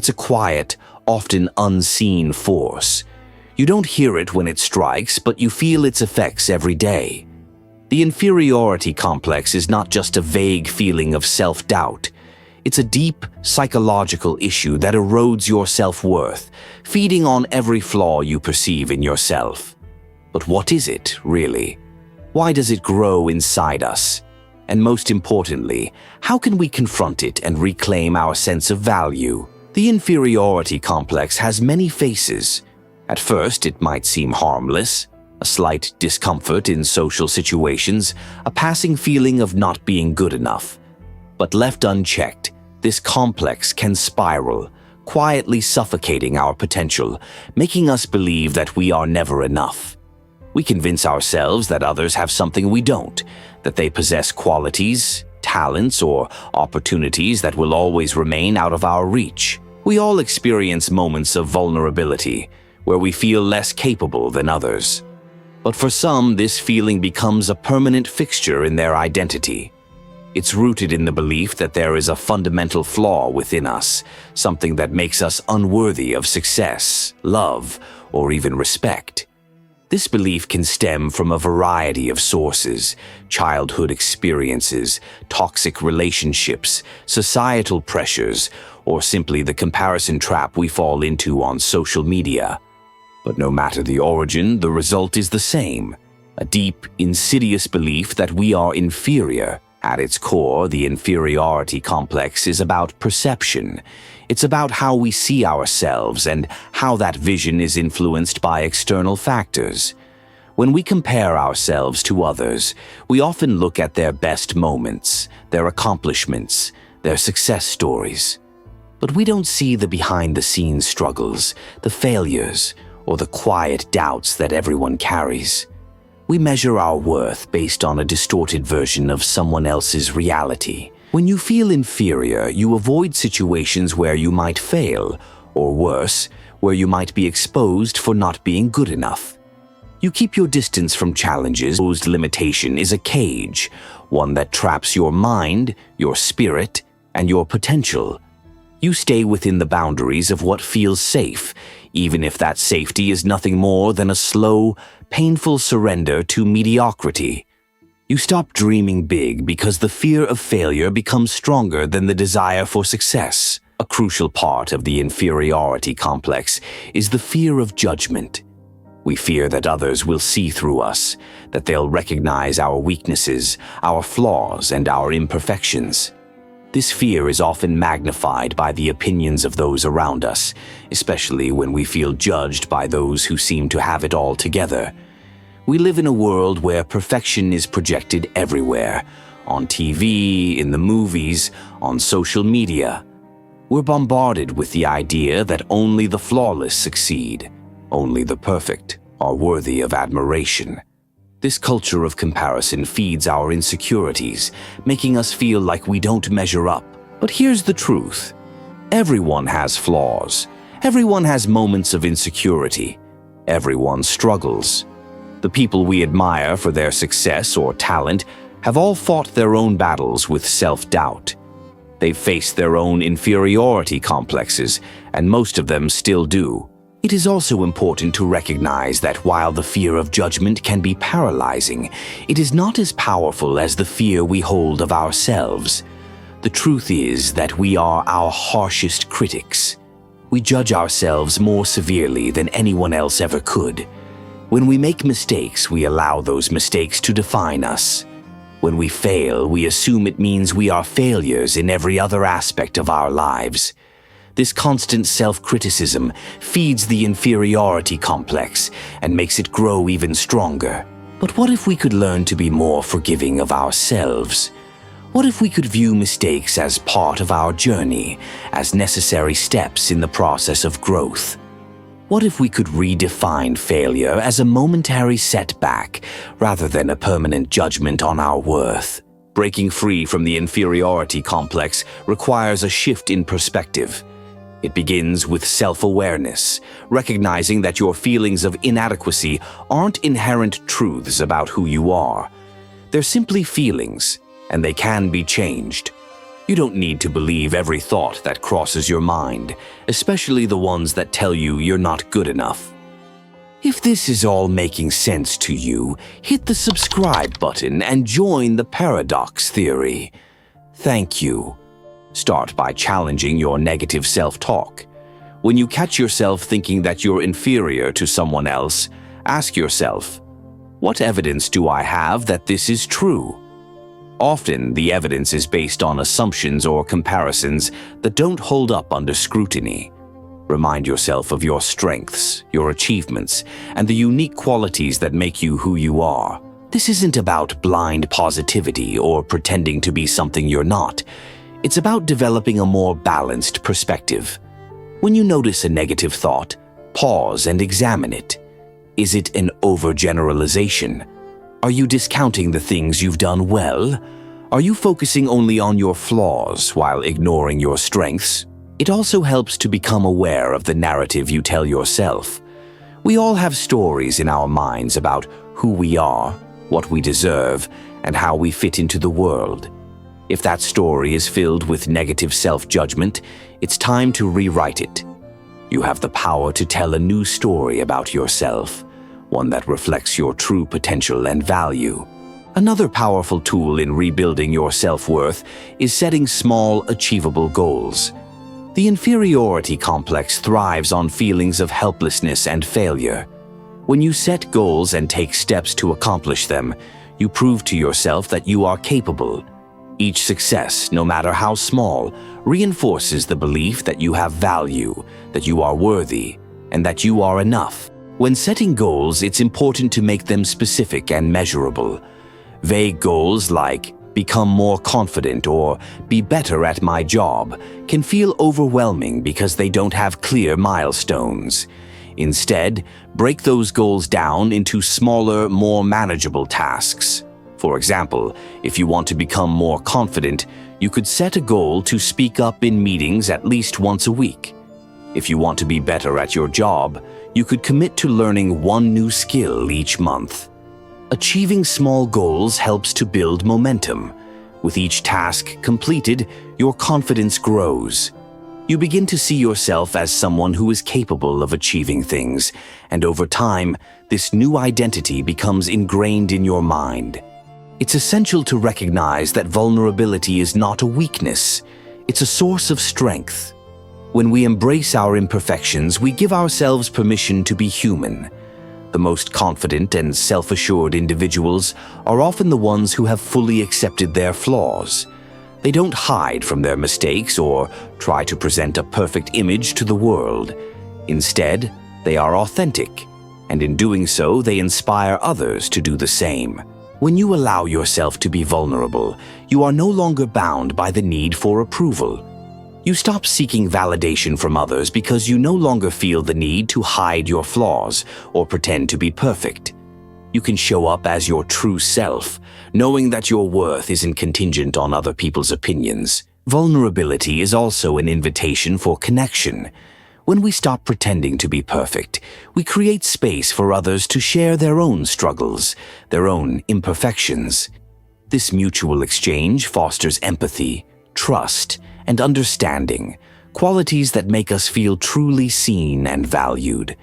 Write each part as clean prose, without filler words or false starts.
It's a quiet, often unseen force. You don't hear it when it strikes, but you feel its effects every day. The inferiority complex is not just a vague feeling of self-doubt. It's a deep, psychological issue that erodes your self-worth, feeding on every flaw you perceive in yourself. But what is it, really? Why does it grow inside us? And most importantly, how can we confront it and reclaim our sense of value? The inferiority complex has many faces. At first, it might seem harmless, a slight discomfort in social situations, a passing feeling of not being good enough. But left unchecked, this complex can spiral, quietly suffocating our potential, making us believe that we are never enough. We convince ourselves that others have something we don't, that they possess qualities, talents, or opportunities that will always remain out of our reach. We all experience moments of vulnerability, where we feel less capable than others. But for some, this feeling becomes a permanent fixture in their identity. It's rooted in the belief that there is a fundamental flaw within us, something that makes us unworthy of success, love, or even respect. This belief can stem from a variety of sources: childhood experiences, toxic relationships, societal pressures, or simply the comparison trap we fall into on social media. But no matter the origin, the result is the same: a deep, insidious belief that we are inferior. At its core, the inferiority complex is about perception. It's about how we see ourselves and how that vision is influenced by external factors. When we compare ourselves to others, we often look at their best moments, their accomplishments, their success stories. But we don't see the behind-the-scenes struggles, the failures, or the quiet doubts that everyone carries. We measure our worth based on a distorted version of someone else's reality. When you feel inferior, you avoid situations where you might fail, or worse, where you might be exposed for not being good enough. You keep your distance from challenges. Imposed limitation is a cage, one that traps your mind, your spirit, and your potential. You stay within the boundaries of what feels safe, even if that safety is nothing more than a slow, painful surrender to mediocrity. You stop dreaming big because the fear of failure becomes stronger than the desire for success. A crucial part of the inferiority complex is the fear of judgment. We fear that others will see through us, that they'll recognize our weaknesses, our flaws, and our imperfections. This fear is often magnified by the opinions of those around us, especially when we feel judged by those who seem to have it all together. We live in a world where perfection is projected everywhere, on TV, in the movies, on social media. We're bombarded with the idea that only the flawless succeed, only the perfect are worthy of admiration. This culture of comparison feeds our insecurities, making us feel like we don't measure up. But here's the truth. Everyone has flaws. Everyone has moments of insecurity. Everyone struggles. The people we admire for their success or talent have all fought their own battles with self-doubt. They've faced their own inferiority complexes, and most of them still do. It is also important to recognize that while the fear of judgment can be paralyzing, it is not as powerful as the fear we hold of ourselves. The truth is that we are our harshest critics. We judge ourselves more severely than anyone else ever could. When we make mistakes, we allow those mistakes to define us. When we fail, we assume it means we are failures in every other aspect of our lives. This constant self-criticism feeds the inferiority complex and makes it grow even stronger. But what if we could learn to be more forgiving of ourselves? What if we could view mistakes as part of our journey, as necessary steps in the process of growth? What if we could redefine failure as a momentary setback rather than a permanent judgment on our worth? Breaking free from the inferiority complex requires a shift in perspective. It begins with self-awareness, recognizing that your feelings of inadequacy aren't inherent truths about who you are. They're simply feelings, and they can be changed. You don't need to believe every thought that crosses your mind, especially the ones that tell you you're not good enough. If this is all making sense to you, hit the subscribe button and join the paradox theory. Thank you. Start by challenging your negative self-talk. When you catch yourself thinking that you're inferior to someone else, ask yourself, what evidence do I have that this is true? Often, the evidence is based on assumptions or comparisons that don't hold up under scrutiny. Remind yourself of your strengths, your achievements, and the unique qualities that make you who you are. This isn't about blind positivity or pretending to be something you're not. It's about developing a more balanced perspective. When you notice a negative thought, pause and examine it. Is it an overgeneralization? Are you discounting the things you've done well? Are you focusing only on your flaws while ignoring your strengths? It also helps to become aware of the narrative you tell yourself. We all have stories in our minds about who we are, what we deserve, and how we fit into the world. If that story is filled with negative self-judgment, it's time to rewrite it. You have the power to tell a new story about yourself, one that reflects your true potential and value. Another powerful tool in rebuilding your self-worth is setting small, achievable goals. The inferiority complex thrives on feelings of helplessness and failure. When you set goals and take steps to accomplish them, you prove to yourself that you are capable. Each success, no matter how small, reinforces the belief that you have value, that you are worthy, and that you are enough. When setting goals, it's important to make them specific and measurable. Vague goals like become more confident or be better at my job can feel overwhelming because they don't have clear milestones. Instead, break those goals down into smaller, more manageable tasks. For example, if you want to become more confident, you could set a goal to speak up in meetings at least once a week. If you want to be better at your job, you could commit to learning one new skill each month. Achieving small goals helps to build momentum. With each task completed, your confidence grows. You begin to see yourself as someone who is capable of achieving things, and over time, this new identity becomes ingrained in your mind. It's essential to recognize that vulnerability is not a weakness. It's a source of strength. When we embrace our imperfections, we give ourselves permission to be human. The most confident and self-assured individuals are often the ones who have fully accepted their flaws. They don't hide from their mistakes or try to present a perfect image to the world. Instead, they are authentic, and in doing so, they inspire others to do the same. When you allow yourself to be vulnerable, you are no longer bound by the need for approval. You stop seeking validation from others because you no longer feel the need to hide your flaws or pretend to be perfect. You can show up as your true self, knowing that your worth isn't contingent on other people's opinions. Vulnerability is also an invitation for connection. When we stop pretending to be perfect, we create space for others to share their own struggles, their own imperfections. This mutual exchange fosters empathy, trust, and understanding, qualities that make us feel truly seen and valued.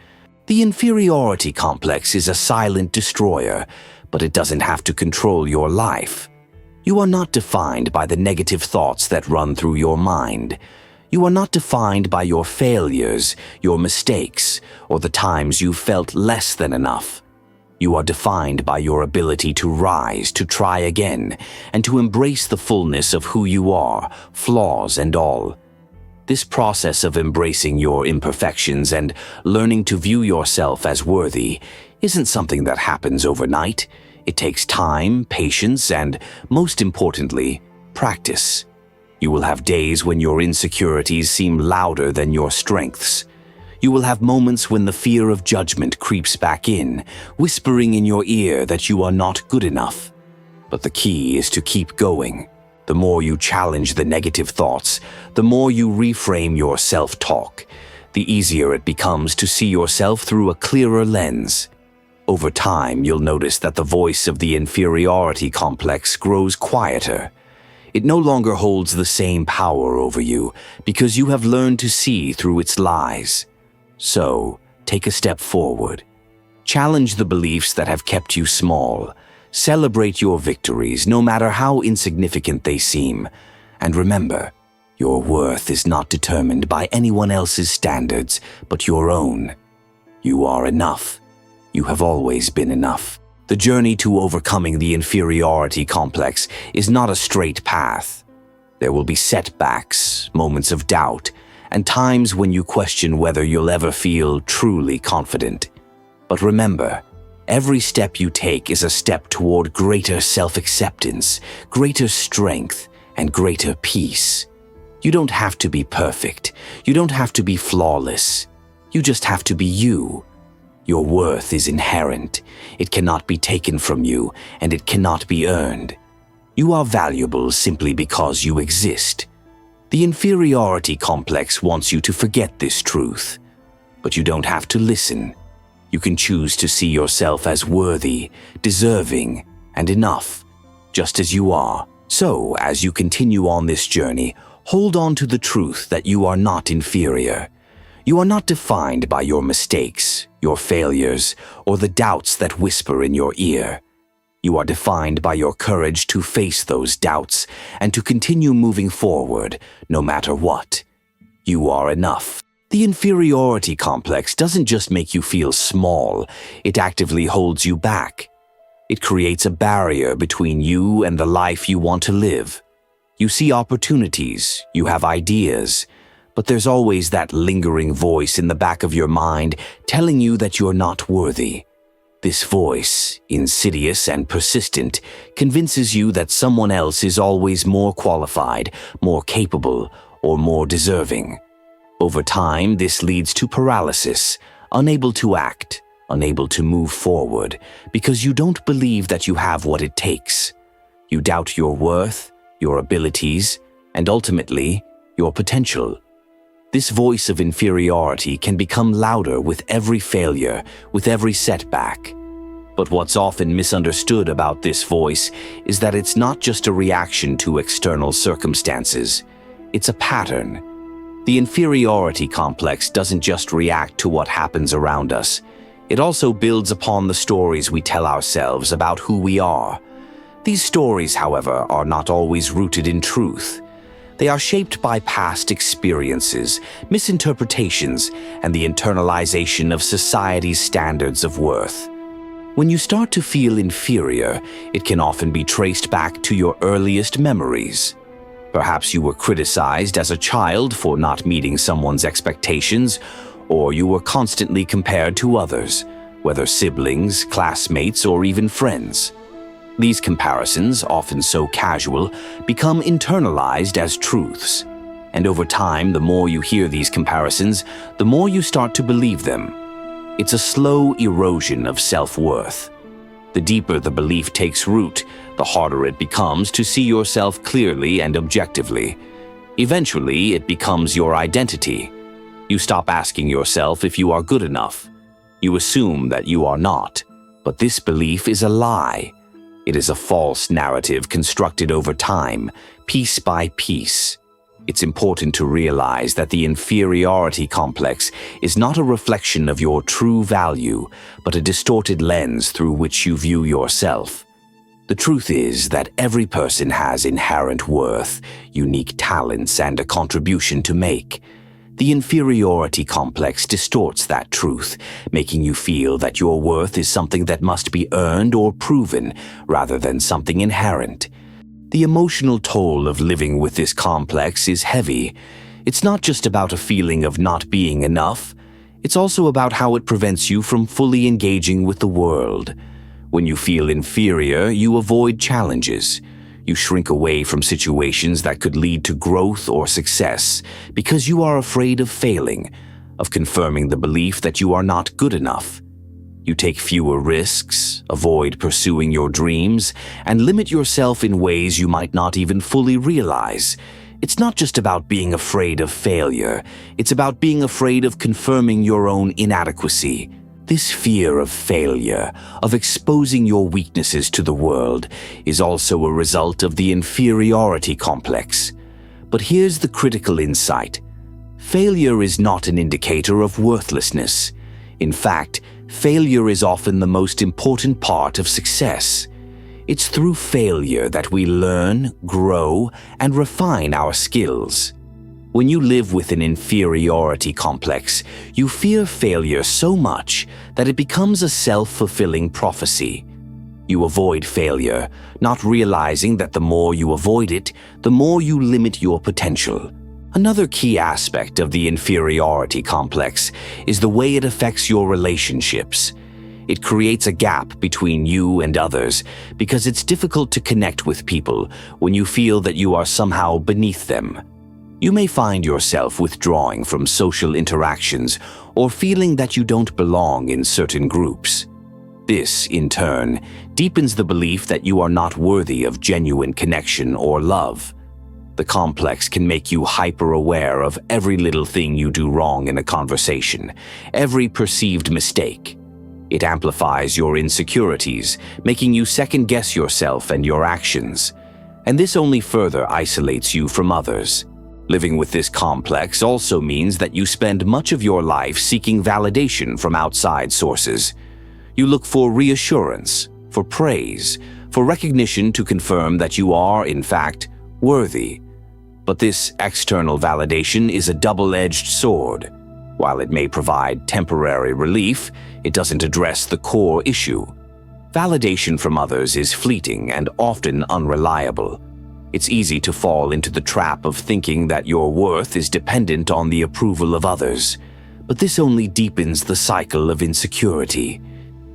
The inferiority complex is a silent destroyer, but it doesn't have to control your life. You are not defined by the negative thoughts that run through your mind. You are not defined by your failures, your mistakes, or the times you felt less than enough. You are defined by your ability to rise, to try again, and to embrace the fullness of who you are, flaws and all. This process of embracing your imperfections and learning to view yourself as worthy isn't something that happens overnight. It takes time, patience, and, most importantly, practice. You will have days when your insecurities seem louder than your strengths. You will have moments when the fear of judgment creeps back in, whispering in your ear that you are not good enough. But the key is to keep going. The more you challenge the negative thoughts, the more you reframe your self-talk, the easier it becomes to see yourself through a clearer lens. Over time, you'll notice that the voice of the inferiority complex grows quieter. It no longer holds the same power over you because you have learned to see through its lies. So, take a step forward. Challenge the beliefs that have kept you small. Celebrate your victories, no matter how insignificant they seem. And remember, your worth is not determined by anyone else's standards, but your own. You are enough. You have always been enough. The journey to overcoming the inferiority complex is not a straight path. There will be setbacks, moments of doubt, and times when you question whether you'll ever feel truly confident. But remember, every step you take is a step toward greater self-acceptance, greater strength, and greater peace. You don't have to be perfect. You don't have to be flawless. You just have to be you. Your worth is inherent. It cannot be taken from you, and it cannot be earned. You are valuable simply because you exist. The inferiority complex wants you to forget this truth, but you don't have to listen. You can choose to see yourself as worthy, deserving, and enough, just as you are. So, as you continue on this journey, hold on to the truth that you are not inferior. You are not defined by your mistakes, your failures, or the doubts that whisper in your ear. You are defined by your courage to face those doubts and to continue moving forward, no matter what. You are enough. The inferiority complex doesn't just make you feel small, it actively holds you back. It creates a barrier between you and the life you want to live. You see opportunities, you have ideas, but there's always that lingering voice in the back of your mind telling you that you're not worthy. This voice, insidious and persistent, convinces you that someone else is always more qualified, more capable, or more deserving. Over time, this leads to paralysis, unable to act, unable to move forward, because you don't believe that you have what it takes. You doubt your worth, your abilities, and ultimately, your potential. This voice of inferiority can become louder with every failure, with every setback. But what's often misunderstood about this voice is that it's not just a reaction to external circumstances. It's a pattern. The inferiority complex doesn't just react to what happens around us. It also builds upon the stories we tell ourselves about who we are. These stories, however, are not always rooted in truth. They are shaped by past experiences, misinterpretations, and the internalization of society's standards of worth. When you start to feel inferior, it can often be traced back to your earliest memories. Perhaps you were criticized as a child for not meeting someone's expectations, or you were constantly compared to others, whether siblings, classmates, or even friends. These comparisons, often so casual, become internalized as truths. And over time, the more you hear these comparisons, the more you start to believe them. It's a slow erosion of self-worth. The deeper the belief takes root, the harder it becomes to see yourself clearly and objectively. Eventually, it becomes your identity. You stop asking yourself if you are good enough. You assume that you are not. But this belief is a lie. It is a false narrative constructed over time, piece by piece. It's important to realize that the inferiority complex is not a reflection of your true value, but a distorted lens through which you view yourself. The truth is that every person has inherent worth, unique talents, and a contribution to make. The inferiority complex distorts that truth, making you feel that your worth is something that must be earned or proven, rather than something inherent. The emotional toll of living with this complex is heavy. It's not just about a feeling of not being enough. It's also about how it prevents you from fully engaging with the world. When you feel inferior, you avoid challenges. You shrink away from situations that could lead to growth or success because you are afraid of failing, of confirming the belief that you are not good enough. You take fewer risks, avoid pursuing your dreams, and limit yourself in ways you might not even fully realize. It's not just about being afraid of failure. It's about being afraid of confirming your own inadequacy. This fear of failure, of exposing your weaknesses to the world, is also a result of the inferiority complex. But here's the critical insight. Failure is not an indicator of worthlessness. In fact, failure is often the most important part of success. It's through failure that we learn, grow, and refine our skills. When you live with an inferiority complex, you fear failure so much that it becomes a self-fulfilling prophecy. You avoid failure, not realizing that the more you avoid it, the more you limit your potential. Another key aspect of the inferiority complex is the way it affects your relationships. It creates a gap between you and others because it's difficult to connect with people when you feel that you are somehow beneath them. You may find yourself withdrawing from social interactions or feeling that you don't belong in certain groups. This, in turn, deepens the belief that you are not worthy of genuine connection or love. The complex can make you hyper-aware of every little thing you do wrong in a conversation, every perceived mistake. It amplifies your insecurities, making you second-guess yourself and your actions. And this only further isolates you from others. Living with this complex also means that you spend much of your life seeking validation from outside sources. You look for reassurance, for praise, for recognition to confirm that you are, in fact, worthy. But this external validation is a double-edged sword. While it may provide temporary relief, it doesn't address the core issue. Validation from others is fleeting and often unreliable. It's easy to fall into the trap of thinking that your worth is dependent on the approval of others, but this only deepens the cycle of insecurity.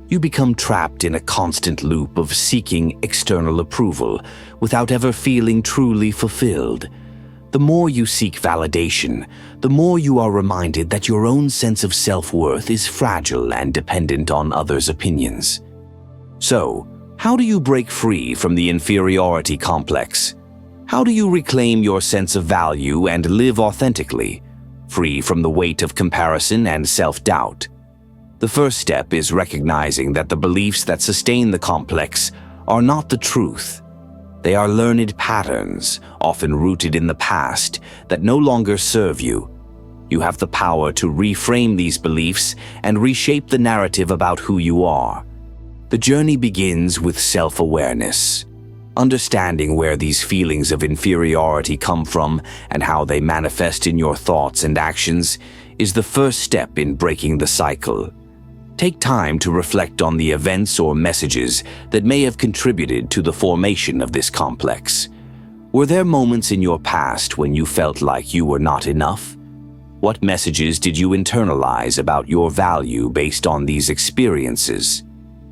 You become trapped in a constant loop of seeking external approval without ever feeling truly fulfilled. The more you seek validation, the more you are reminded that your own sense of self-worth is fragile and dependent on others' opinions. So, how do you break free from the inferiority complex? How do you reclaim your sense of value and live authentically, free from the weight of comparison and self-doubt? The first step is recognizing that the beliefs that sustain the complex are not the truth. They are learned patterns, often rooted in the past, that no longer serve you. You have the power to reframe these beliefs and reshape the narrative about who you are. The journey begins with self-awareness. Understanding where these feelings of inferiority come from and how they manifest in your thoughts and actions is the first step in breaking the cycle. Take time to reflect on the events or messages that may have contributed to the formation of this complex. Were there moments in your past when you felt like you were not enough? What messages did you internalize about your value based on these experiences?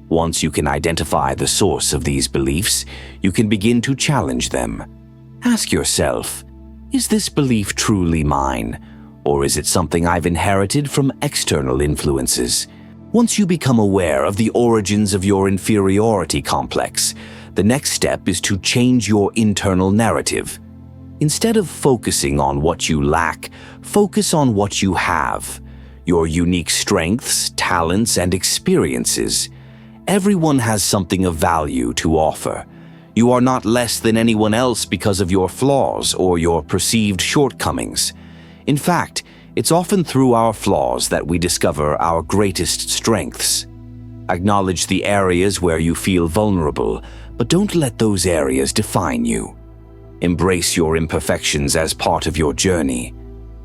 Once you can identify the source of these beliefs, you can begin to challenge them. Ask yourself, is this belief truly mine, or is it something I've inherited from external influences? Once you become aware of the origins of your inferiority complex, the next step is to change your internal narrative. Instead of focusing on what you lack, focus on what you have, your unique strengths, talents, and experiences. Everyone has something of value to offer. You are not less than anyone else because of your flaws or your perceived shortcomings. In fact, it's often through our flaws that we discover our greatest strengths. Acknowledge the areas where you feel vulnerable, but don't let those areas define you. Embrace your imperfections as part of your journey.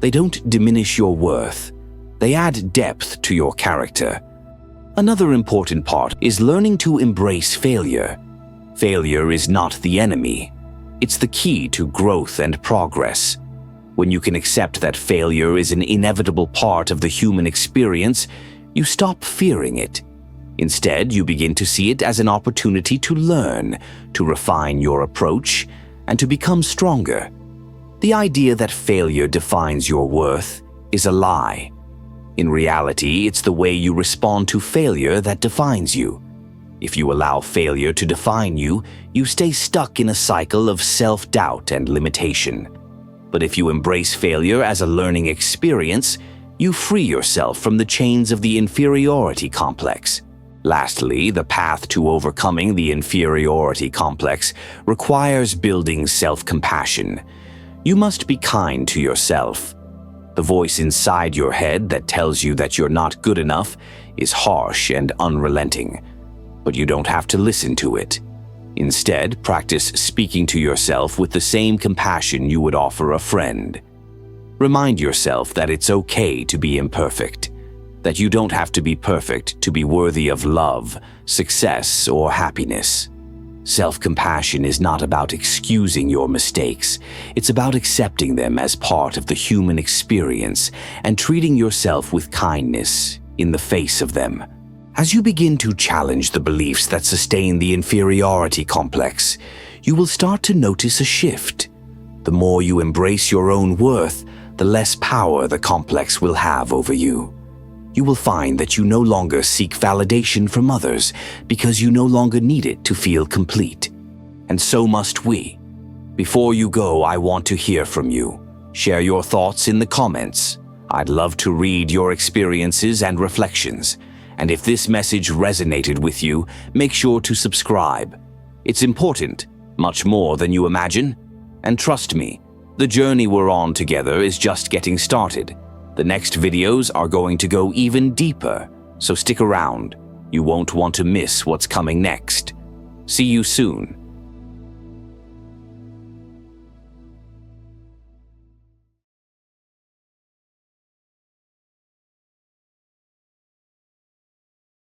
They don't diminish your worth. They add depth to your character. Another important part is learning to embrace failure. Failure is not the enemy. It's the key to growth and progress. When you can accept that failure is an inevitable part of the human experience, you stop fearing it. Instead, you begin to see it as an opportunity to learn, to refine your approach, and to become stronger. The idea that failure defines your worth is a lie. In reality, it's the way you respond to failure that defines you. If you allow failure to define you, you stay stuck in a cycle of self-doubt and limitation. But if you embrace failure as a learning experience, You free yourself from the chains of the inferiority complex. Lastly, the path to overcoming the inferiority complex requires building self-compassion. You must be kind to yourself. The voice inside your head that tells you that you're not good enough is harsh and unrelenting, but you don't have to listen to it. Instead, practice speaking to yourself with the same compassion you would offer a friend. Remind yourself that it's okay to be imperfect, that you don't have to be perfect to be worthy of love, success, or happiness. Self-compassion is not about excusing your mistakes. It's about accepting them as part of the human experience and treating yourself with kindness in the face of them. As you begin to challenge the beliefs that sustain the inferiority complex, you will start to notice a shift. The more you embrace your own worth, the less power the complex will have over you. You will find that you no longer seek validation from others because you no longer need it to feel complete. And so must we. Before you go, I want to hear from you. Share your thoughts in the comments. I'd love to read your experiences and reflections. And if this message resonated with you, make sure to subscribe. It's important, much more than you imagine. And trust me, the journey we're on together is just getting started. The next videos are going to go even deeper, so stick around. You won't want to miss what's coming next. See you soon.